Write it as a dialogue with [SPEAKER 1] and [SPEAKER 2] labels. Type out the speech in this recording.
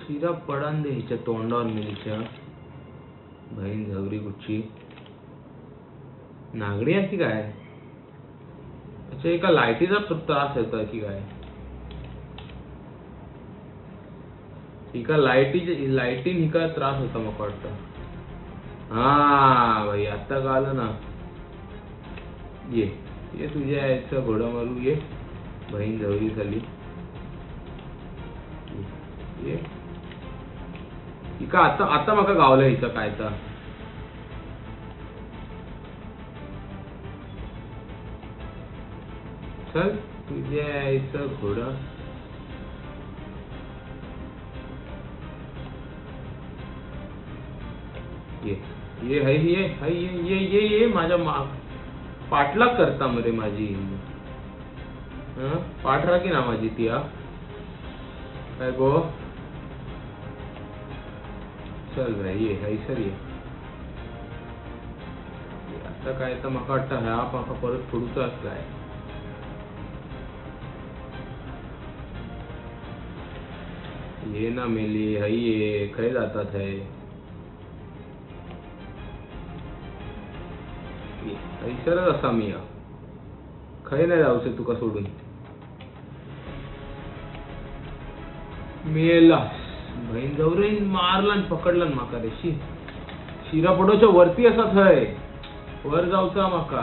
[SPEAKER 1] शिरा पडान दे हिच्या तोंडावर मिलीच्या बहीण झवरी कुठची नागडी आहे की काय? अच्छा एका लाईटीचा त्रास होता की काय? एका लाईटीन हिका त्रास होता मग वाटतं. हा भाई आता कळालं ना. ये तुझ्या यायचं घोडा मारू ये बहीण झवरी झाली. ये हिका आता मका गावलं हिचं काय तर चल तुझ्या यायचं घोडा. ये हाय ये माझ्या पाठलाग करता मध्ये माझी पाठरा की ना माझी ती काय गो. चल भाई ये हाय सर ये आता काय तर मका वाटतं हा माका परत फोडूचा काय. ये ना मेली हाय ये खय जातात है सरच असा मी खय नाही जाऊच तुका सोडून मेला. बहीण जवळ मारला पकडला माका रे शिरा पडोच्या वरती असा थंय वर जाऊचा माका.